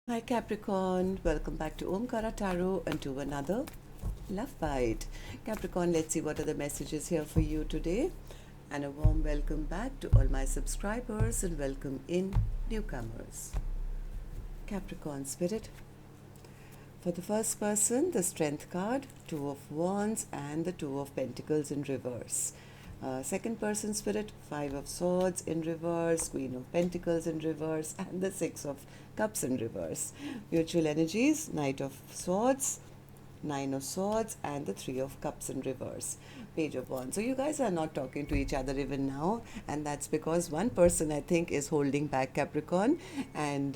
Hi Capricorn, welcome back to Omkaratarot and to another Love Bite. Capricorn, let's see what are the messages here for you today. And a warm welcome back to all my subscribers and welcome in newcomers. Capricorn Spirit. For the first person, the Strength card, Two of Wands and the Two of Pentacles in reverse. Second person spirit, Five of Swords in reverse, Queen of Pentacles in reverse, and the Six of Cups in reverse. Mutual energies, Knight of Swords, Nine of Swords, and the Three of Cups in reverse. Page of Wands. So you guys are not talking to each other even now, and that's because one person, I think, is holding back Capricorn and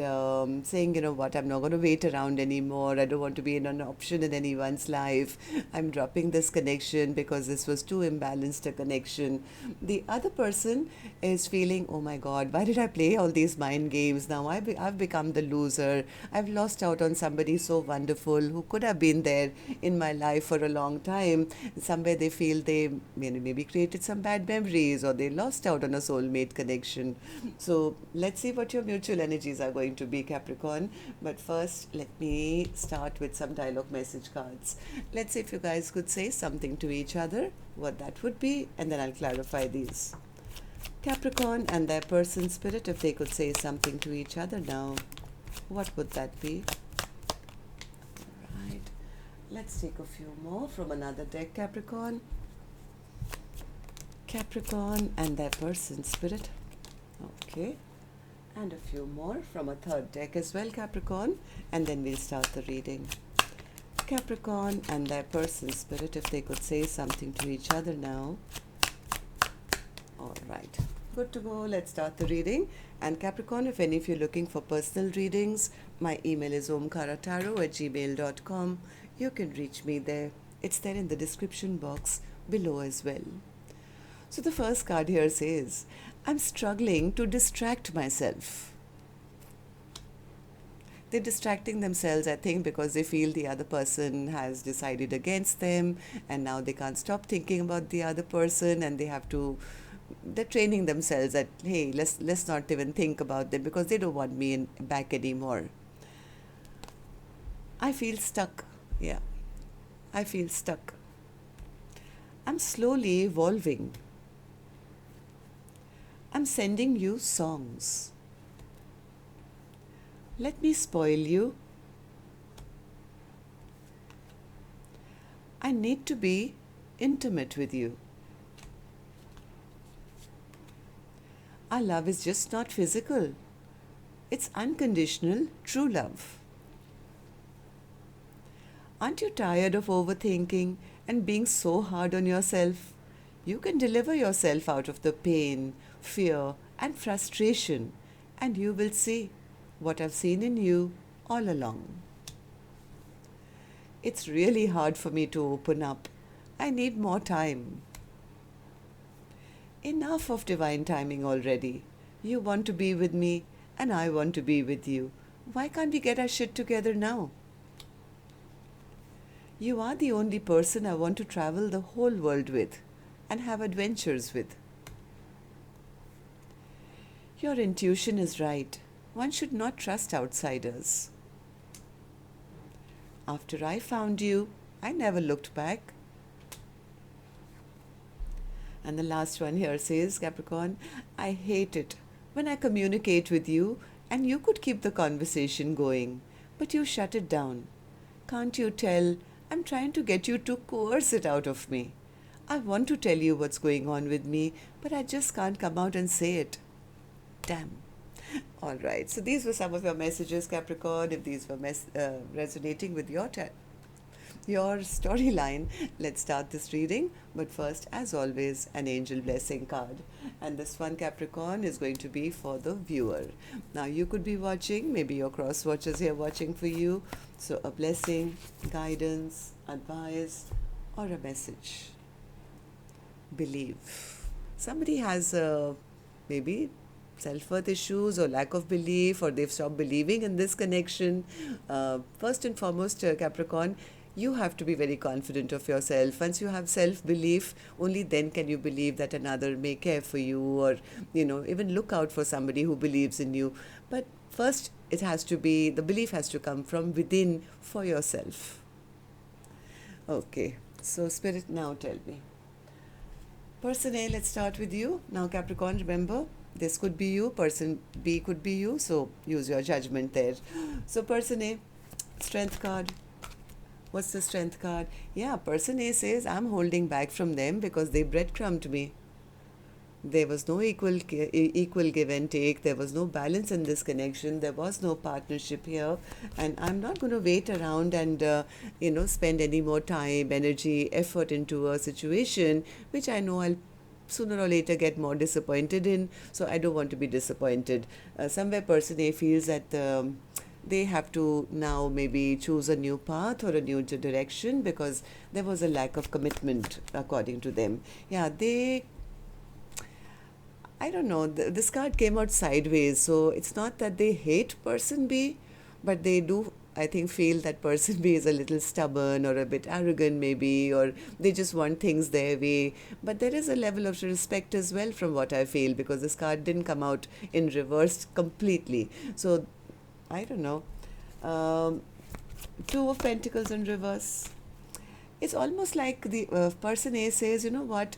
saying, you know what, I'm not going to wait around anymore. I don't want to be an option in anyone's life. I'm dropping this connection because this was too imbalanced a connection. The other person is feeling, oh my God, why did I play all these mind games? Now I've become the loser. I've lost out on somebody so wonderful who could have been there in my life for a long time. Somewhere they feel they maybe created some bad memories or they lost out on a soulmate connection. So let's see what your mutual energies are going to be, Capricorn. But first, let me start with some dialogue message cards. Let's see if you guys could say something to each other, what that would be, and then I'll clarify these. Capricorn and their person spirit, if they could say something to each other now, what would that be? Right. Let's take a few more from another deck, Capricorn. Capricorn and their person spirit. Okay. And a few more from a third deck as well, Capricorn. And then we'll start the reading. Capricorn and their person spirit, if they could say something to each other now. All right. Good to go. Let's start the reading. And Capricorn, if any of you are looking for personal readings, my email is omkaratarot@gmail.com. You can reach me there. It's there in the description box below as well. So the first card here says, I'm struggling to distract myself. They're distracting themselves, I think, because they feel the other person has decided against them and now they can't stop thinking about the other person and they're training themselves that, hey, let's not even think about them because they don't want me back anymore. I feel stuck. Yeah, I feel stuck. I'm slowly evolving. I'm sending you songs. Let me spoil you. I need to be intimate with you. Our love is just not physical. It's unconditional, true love. Aren't you tired of overthinking and being so hard on yourself? You can deliver yourself out of the pain, fear, and frustration, and you will see what I've seen in you all along. It's really hard for me to open up. I need more time. Enough of divine timing already. You want to be with me, and I want to be with you. Why can't we get our shit together now? You are the only person I want to travel the whole world with and have adventures with. Your intuition is right. One should not trust outsiders. After I found you, I never looked back. And the last one here says, Capricorn, I hate it when I communicate with you and you could keep the conversation going, but you shut it down. Can't you tell I'm trying to get you to coerce it out of me? I want to tell you what's going on with me, but I just can't come out and say it. Damn. All right. So these were some of your messages, Capricorn. If these were resonating with your storyline, let's start this reading. But first, as always, an angel blessing card. And this one, Capricorn, is going to be for the viewer. Now, you could be watching, maybe your cross watchers here watching for you. So a blessing, guidance, advice, or a message. Believe. Somebody has maybe self-worth issues or lack of belief, or they've stopped believing in this connection. First and foremost, Capricorn, you have to be very confident of yourself. Once you have self-belief, only then can you believe that another may care for you or, even look out for somebody who believes in you. But first, it has to be, the belief has to come from within for yourself. Okay, so Spirit, now tell me. Person A, let's start with you. Now Capricorn, remember, this could be you, person B could be you, so use your judgment there. So person A, Strength card. What's the Strength card? Yeah, person A says, I'm holding back from them because they breadcrumbed me. There was no equal give and take. There was no balance in this connection. There was no partnership here. And I'm not going to wait around and, spend any more time, energy, effort into a situation which I know I'll sooner or later get more disappointed in. So I don't want to be disappointed. Somewhere person A feels that they have to now maybe choose a new path or a new direction because there was a lack of commitment according to them. Yeah, I don't know, this card came out sideways, so it's not that they hate person B, but they do, I think, feel that person B is a little stubborn or a bit arrogant maybe, or they just want things their way. But there is a level of respect as well from what I feel, because this card didn't come out in reverse completely. So, I don't know. Two of Pentacles in reverse. It's almost like the person A says, you know what,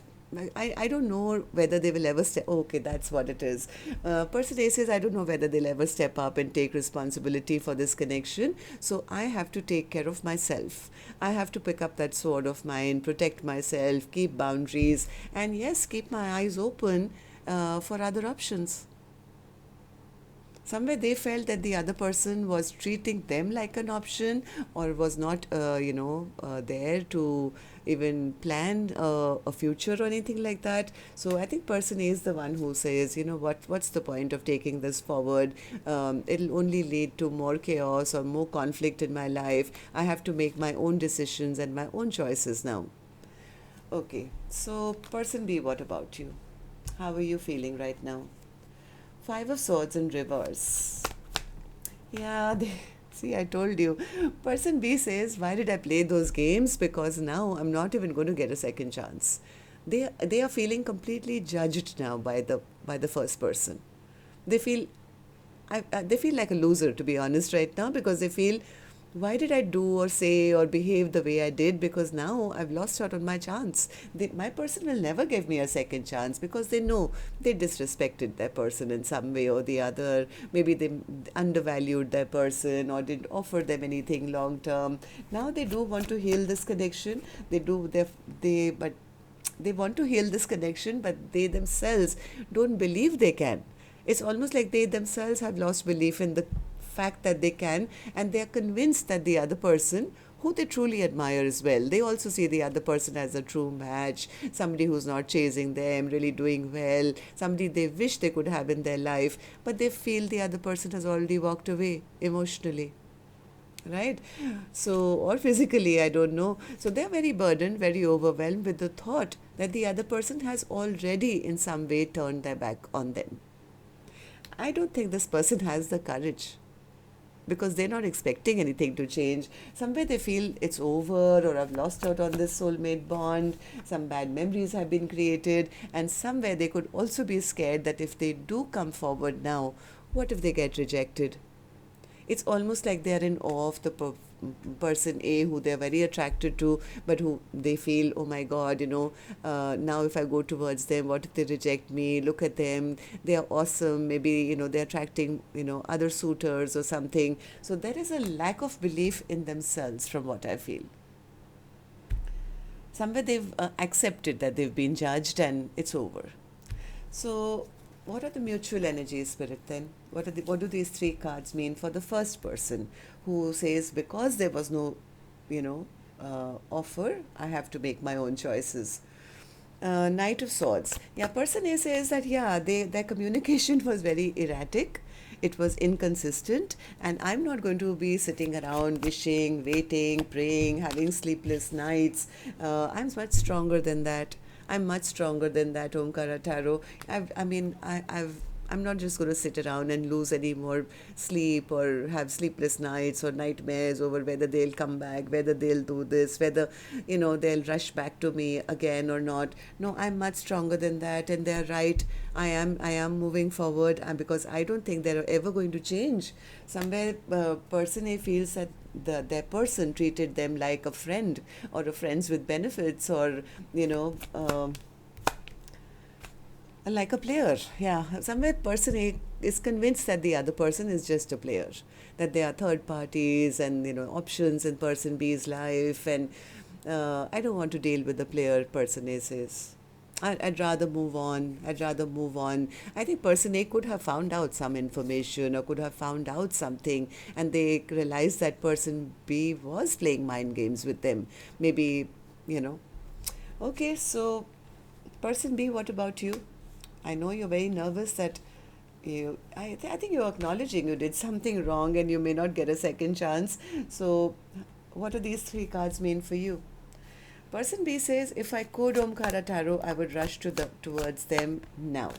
I don't know whether they will ever step. Okay, that's what it is. Person A says, I don't know whether they'll ever step up and take responsibility for this connection. So I have to take care of myself. I have to pick up that sword of mine, protect myself, keep boundaries, and yes, keep my eyes open for other options. Somewhere they felt that the other person was treating them like an option or was not, there to even plan a future or anything like that. So I think person A is the one who says, you know what's the point of taking this forward? It'll only lead to more chaos or more conflict in my life. I have to make my own decisions and my own choices now. Okay, so person B, what about you? How are you feeling right now? Five of Swords in reverse. Yeah, see, I told you. Person B says, why did I play those games? Because now I'm not even going to get a second chance. They are feeling completely judged now by the first person. They feel like a loser, to be honest, right now, because they feel, why did I do or say or behave the way I did? Because now I've lost out on my chance. My person will never give me a second chance because they know they disrespected their person in some way or the other. Maybe they undervalued their person or didn't offer them anything long term. Now they do want to heal this connection. But they want to heal this connection, but they themselves don't believe they can. It's almost like they themselves have lost belief in the fact that they can, and they are convinced that the other person, who they truly admire as well, they also see the other person as a true match, somebody who's not chasing them, really doing well, somebody they wish they could have in their life, but they feel the other person has already walked away emotionally, right? So, or physically, I don't know. So they're very burdened, very overwhelmed with the thought that the other person has already in some way turned their back on them. I don't think this person has the courage, because they're not expecting anything to change. Somewhere they feel it's over, or I've lost out on this soulmate bond, some bad memories have been created, and somewhere they could also be scared that if they do come forward now, what if they get rejected? It's almost like they're in awe of the person A who they're very attracted to, but who they feel, oh my God, now if I go towards them, what if they reject me? Look at them, they are awesome. Maybe, they're attracting, other suitors or something. So there is a lack of belief in themselves from what I feel. Somewhere they've accepted that they've been judged and it's over. So what are the mutual energies, Spirit, then? What do these three cards mean for the first person who says, because there was no, offer, I have to make my own choices? Knight of Swords. Yeah, person A says that, their communication was very erratic. It was inconsistent, and I'm not going to be sitting around wishing, waiting, praying, having sleepless nights. I'm much stronger than that. I'm much stronger than that, Omkaratarot. I'm I'm not just going to sit around and lose any more sleep or have sleepless nights or nightmares over whether they'll come back, whether they'll do this, whether, they'll rush back to me again or not. No, I'm much stronger than that, and they're right. I am moving forward, because I don't think they're ever going to change. Somewhere, person A feels that their person treated them like a friend, or a friends with benefits, or like a player. Yeah, somewhere person A is convinced that the other person is just a player, that they are third parties and options in person B's life, and I don't want to deal with the player, person A says. I'd rather move on. I'd rather move on. I think person A could have found out some information or could have found out something, and they realized that person B was playing mind games with them. Maybe, Okay, so person B, what about you? I know you're very nervous that I think you're acknowledging you did something wrong and you may not get a second chance. So, what do these three cards mean for you? Person B says, if I could, Omkaratarot, I would rush towards them now.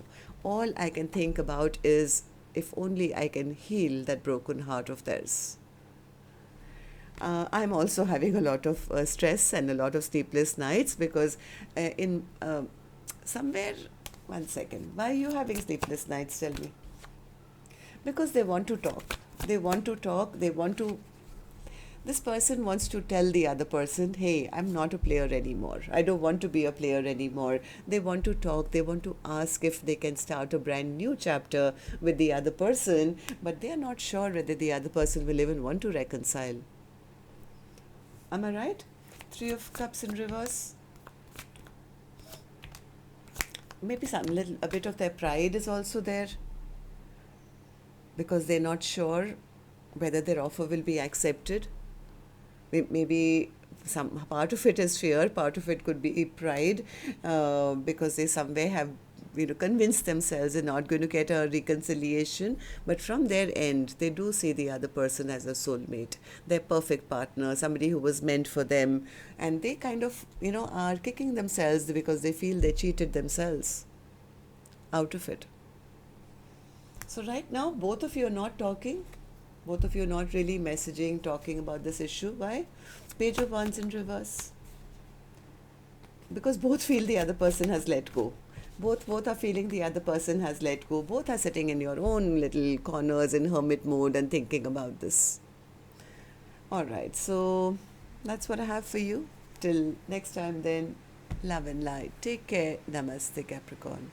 All I can think about is if only I can heal that broken heart of theirs. I'm also having a lot of stress and a lot of sleepless nights, because in somewhere, one second, why are you having sleepless nights, tell me? Because they want to talk. This person wants to tell the other person, hey, I'm not a player anymore. I don't want to be a player anymore. They want to talk. They want to ask if they can start a brand new chapter with the other person, but they are not sure whether the other person will even want to reconcile. Am I right? 3 of Cups in reverse. Maybe a bit of their pride is also there, because they're not sure whether their offer will be accepted. Maybe some part of it is fear, part of it could be pride, because they somewhere have convinced themselves they're not going to get a reconciliation, but from their end they do see the other person as a soulmate, their perfect partner, somebody who was meant for them, and they kind of are kicking themselves because they feel they cheated themselves out of it. So right now both of you are not talking. Both of you are not really messaging, talking about this issue. Why? Page of Wands in reverse. Because both feel the other person has let go. Both are feeling the other person has let go. Both are sitting in your own little corners in hermit mode and thinking about this. Alright, so that's what I have for you. Till next time then, love and light. Take care. Namaste, Capricorn.